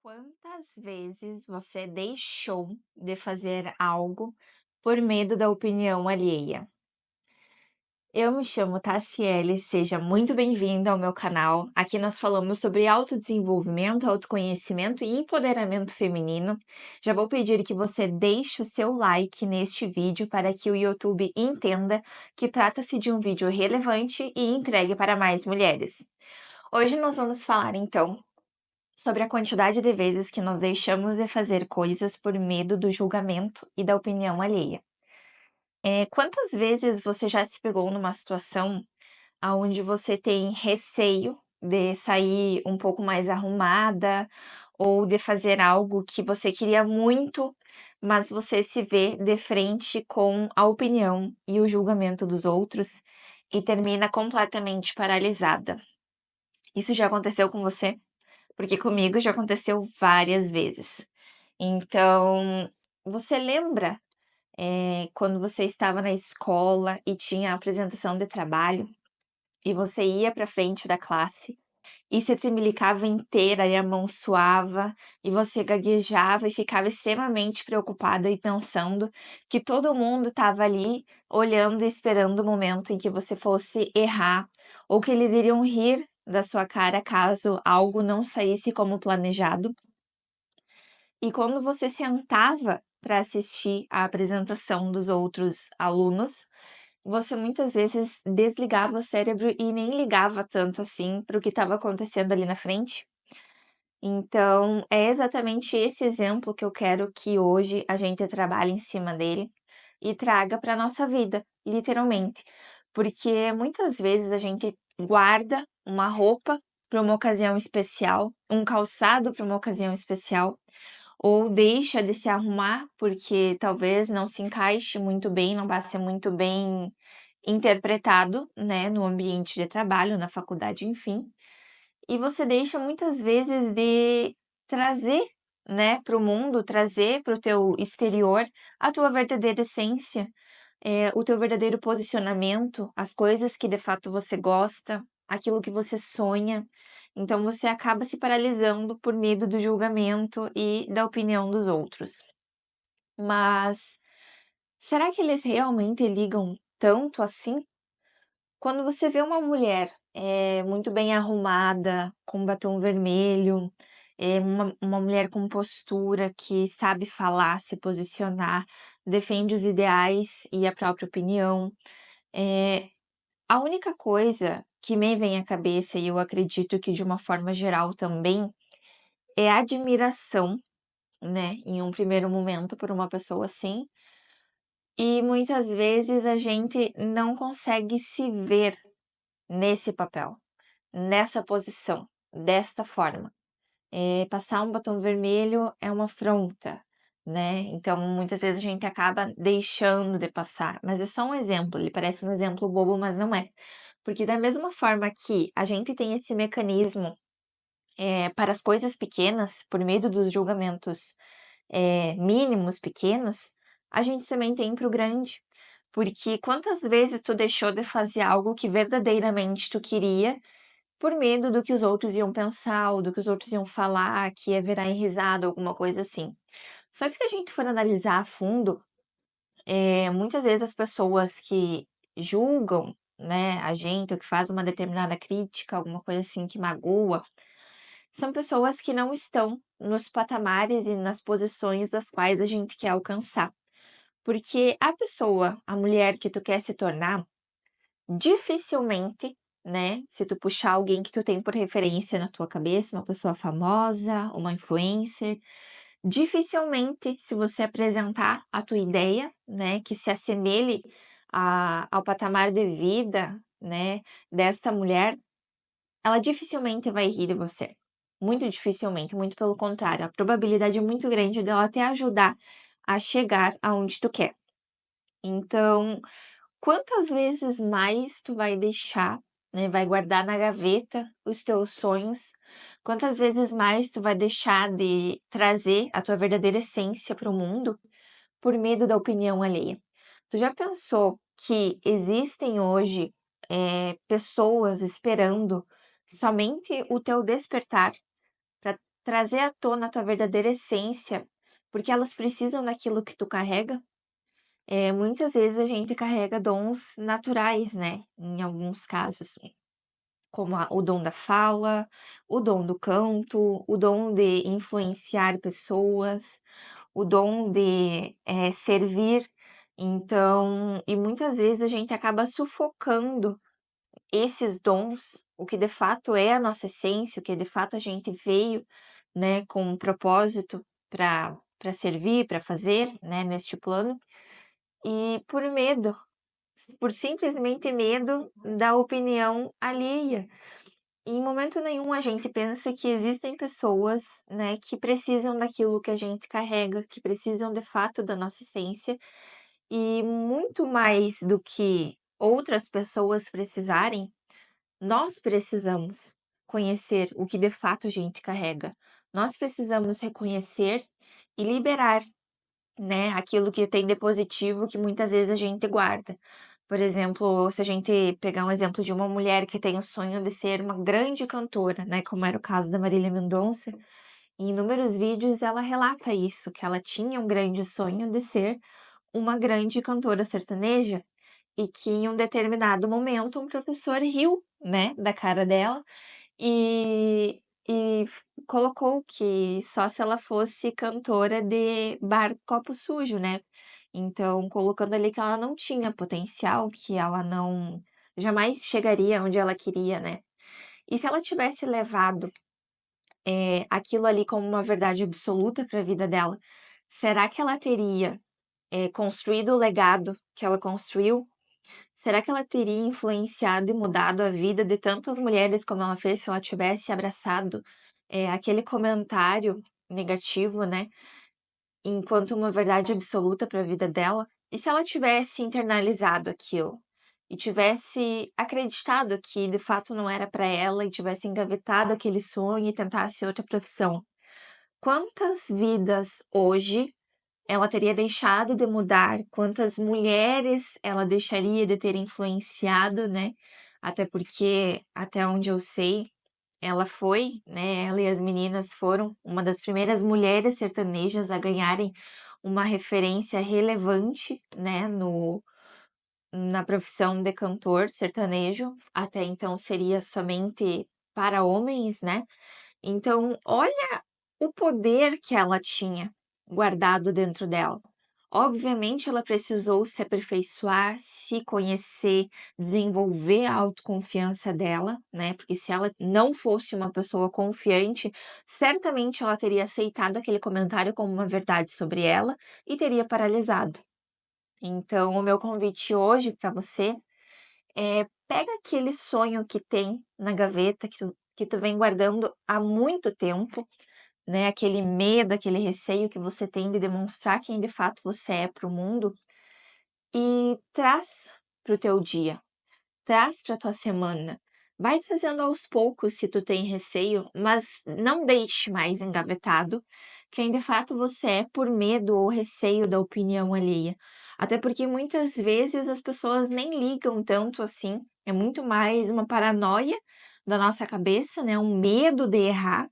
Quantas vezes você deixou de fazer algo por medo da opinião alheia? Eu me chamo Tassiele, seja muito bem-vinda ao meu canal. Aqui nós falamos sobre autodesenvolvimento, autoconhecimento e empoderamento feminino. Já vou pedir que você deixe o seu like neste vídeo para que o YouTube entenda que trata-se de um vídeo relevante e entregue para mais mulheres. Hoje nós vamos falar então sobre a quantidade de vezes que nós deixamos de fazer coisas por medo do julgamento e da opinião alheia. Quantas vezes você já se pegou numa situação aonde você tem receio de sair um pouco mais arrumada ou de fazer algo que você queria muito, mas você se vê de frente com a opinião e o julgamento dos outros e termina completamente paralisada? Isso já aconteceu com você? Porque comigo já aconteceu várias vezes. Então, você lembra, quando você estava na escola e tinha a apresentação de trabalho, e você ia para frente da classe e se tremilicava inteira e a mão suava, e você gaguejava e ficava extremamente preocupada e pensando que todo mundo estava ali olhando e esperando o momento em que você fosse errar, ou que eles iriam rir da sua cara caso algo não saísse como planejado. E quando você sentava para assistir a apresentação dos outros alunos, você muitas vezes desligava o cérebro e nem ligava tanto assim para o que estava acontecendo ali na frente. Então, é exatamente esse exemplo que eu quero que hoje a gente trabalhe em cima dele e traga para nossa vida, literalmente. Porque muitas vezes a gente guarda uma roupa para uma ocasião especial, um calçado para uma ocasião especial, ou deixa de se arrumar porque talvez não se encaixe muito bem, não vá ser muito bem interpretado, né, no ambiente de trabalho, na faculdade, enfim. E você deixa muitas vezes de trazer, né, para o mundo, trazer para o teu exterior a tua verdadeira essência, o teu verdadeiro posicionamento, as coisas que de fato você gosta, aquilo que você sonha. Então você acaba se paralisando por medo do julgamento e da opinião dos outros. Mas será que eles realmente ligam tanto assim? Quando você vê uma mulher, muito bem arrumada, com batom vermelho, uma mulher com postura, que sabe falar, se posicionar, defende os ideais e a própria opinião, a única coisa que me vem à cabeça, e eu acredito que de uma forma geral também, é admiração, né, em um primeiro momento por uma pessoa assim, e muitas vezes a gente não consegue se ver nesse papel. Nessa posição, desta forma. Passar um batom vermelho é uma afronta, né, então muitas vezes a gente acaba deixando de passar, mas é só um exemplo, ele parece um exemplo bobo, mas não é. Porque da mesma forma que a gente tem esse mecanismo, para as coisas pequenas, por medo dos julgamentos, mínimos, pequenos, a gente também tem para o grande. Porque quantas vezes tu deixou de fazer algo que verdadeiramente tu queria por medo do que os outros iam pensar ou do que os outros iam falar, que ia virar em risada, alguma coisa assim. Só que se a gente for analisar a fundo, muitas vezes as pessoas que julgam, né, a gente, ou que faz uma determinada crítica, alguma coisa assim que magoa, são pessoas que não estão nos patamares e nas posições das quais a gente quer alcançar. Porque a pessoa, a mulher que tu quer se tornar, dificilmente, né, se tu puxar alguém que tu tem por referência na tua cabeça, uma pessoa famosa, uma influencer, dificilmente, se você apresentar a tua ideia, né, que se assemelhe ao patamar de vida, né, desta mulher, ela dificilmente vai rir de você. Muito dificilmente, muito pelo contrário, a probabilidade é muito grande dela te ajudar a chegar aonde tu quer. Então, quantas vezes mais tu vai deixar, né, vai guardar na gaveta os teus sonhos? Quantas vezes mais tu vai deixar de trazer a tua verdadeira essência para o mundo por medo da opinião alheia? Tu já pensou que existem hoje, pessoas esperando somente o teu despertar para trazer à tona a tua verdadeira essência, porque elas precisam daquilo que tu carrega. Muitas vezes a gente carrega dons naturais, né, em alguns casos, como o dom da fala, o dom do canto, o dom de influenciar pessoas, o dom de servir. Então, e muitas vezes a gente acaba sufocando esses dons, o que de fato é a nossa essência, o que de fato a gente veio, né, com um propósito para servir, para fazer, né, neste plano, e por simplesmente medo da opinião alheia. E em momento nenhum a gente pensa que existem pessoas, né, que precisam daquilo que a gente carrega, que precisam de fato da nossa essência, e muito mais do que outras pessoas precisarem, nós precisamos conhecer o que de fato a gente carrega. Nós precisamos reconhecer e liberar, né, aquilo que tem de positivo que muitas vezes a gente guarda. Por exemplo, se a gente pegar um exemplo de uma mulher que tem o sonho de ser uma grande cantora, né, como era o caso da Marília Mendonça, em inúmeros vídeos ela relata isso, que ela tinha um grande sonho de ser uma grande cantora sertaneja e que em um determinado momento um professor riu, né, da cara dela e colocou que só se ela fosse cantora de bar copo sujo, né. Então, colocando ali que ela não tinha potencial, que ela não jamais chegaria onde ela queria, né. E se ela tivesse levado, aquilo ali como uma verdade absoluta para a vida dela, será que ela teria, construído o legado que ela construiu? Será que ela teria influenciado e mudado a vida de tantas mulheres como ela fez se ela tivesse abraçado, aquele comentário negativo, né, enquanto uma verdade absoluta para a vida dela? E se ela tivesse internalizado aquilo e tivesse acreditado que de fato não era para ela e tivesse engavetado aquele sonho e tentasse outra profissão? Quantas vidas hoje ela teria deixado de mudar, quantas mulheres ela deixaria de ter influenciado, né, até porque, até onde eu sei, ela foi, né, ela e as meninas foram uma das primeiras mulheres sertanejas a ganharem uma referência relevante, né, no na profissão de cantor sertanejo, até então seria somente para homens, né. Então, olha o poder que ela tinha guardado dentro dela. Obviamente, ela precisou se aperfeiçoar, se conhecer, desenvolver a autoconfiança dela, né? Porque se ela não fosse uma pessoa confiante, certamente ela teria aceitado aquele comentário como uma verdade sobre ela e teria paralisado. Então, o meu convite hoje para você é pega aquele sonho que tem na gaveta, que tu vem guardando há muito tempo, né, aquele medo, aquele receio que você tem de demonstrar quem de fato você é para o mundo e traz para o teu dia, traz para tua semana. Vai trazendo aos poucos se tu tem receio, mas não deixe mais engavetado quem de fato você é por medo ou receio da opinião alheia. Até porque muitas vezes as pessoas nem ligam tanto assim, é muito mais uma paranoia da nossa cabeça, né, um medo de errar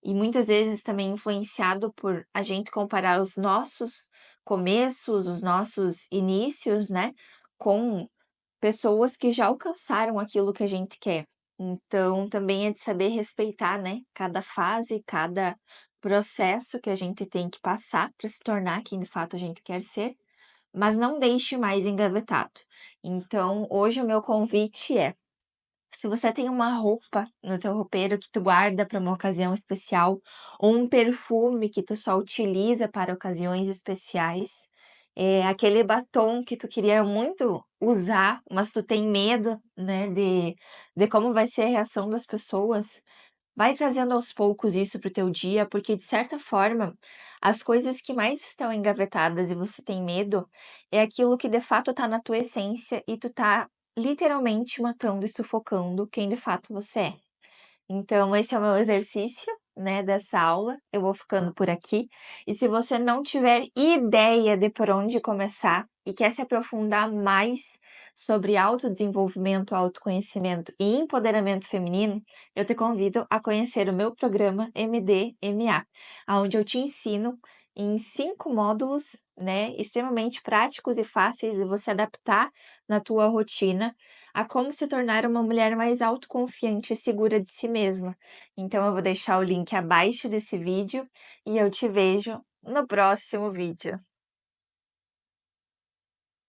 e muitas vezes também influenciado por a gente comparar os nossos começos, os nossos inícios, né, com pessoas que já alcançaram aquilo que a gente quer. Então, também é de saber respeitar, né, cada fase, cada processo que a gente tem que passar para se tornar quem de fato a gente quer ser, mas não deixe mais engavetado. Então, hoje o meu convite é se você tem uma roupa no teu roupeiro que tu guarda para uma ocasião especial, ou um perfume que tu só utiliza para ocasiões especiais, aquele batom que tu queria muito usar, mas tu tem medo, né, de como vai ser a reação das pessoas, vai trazendo aos poucos isso para o teu dia, porque de certa forma, as coisas que mais estão engavetadas e você tem medo, é aquilo que de fato tá na tua essência e tu tá literalmente matando e sufocando quem de fato você é. Então, esse é o meu exercício, né, dessa aula. Eu vou ficando por aqui. E se você não tiver ideia de por onde começar e quer se aprofundar mais sobre autodesenvolvimento, autoconhecimento e empoderamento feminino, eu te convido a conhecer o meu programa MDMA, onde eu te ensino em 5 módulos, né, extremamente práticos e fáceis de você adaptar na tua rotina, a como se tornar uma mulher mais autoconfiante e segura de si mesma. Então eu vou deixar o link abaixo desse vídeo e eu te vejo no próximo vídeo.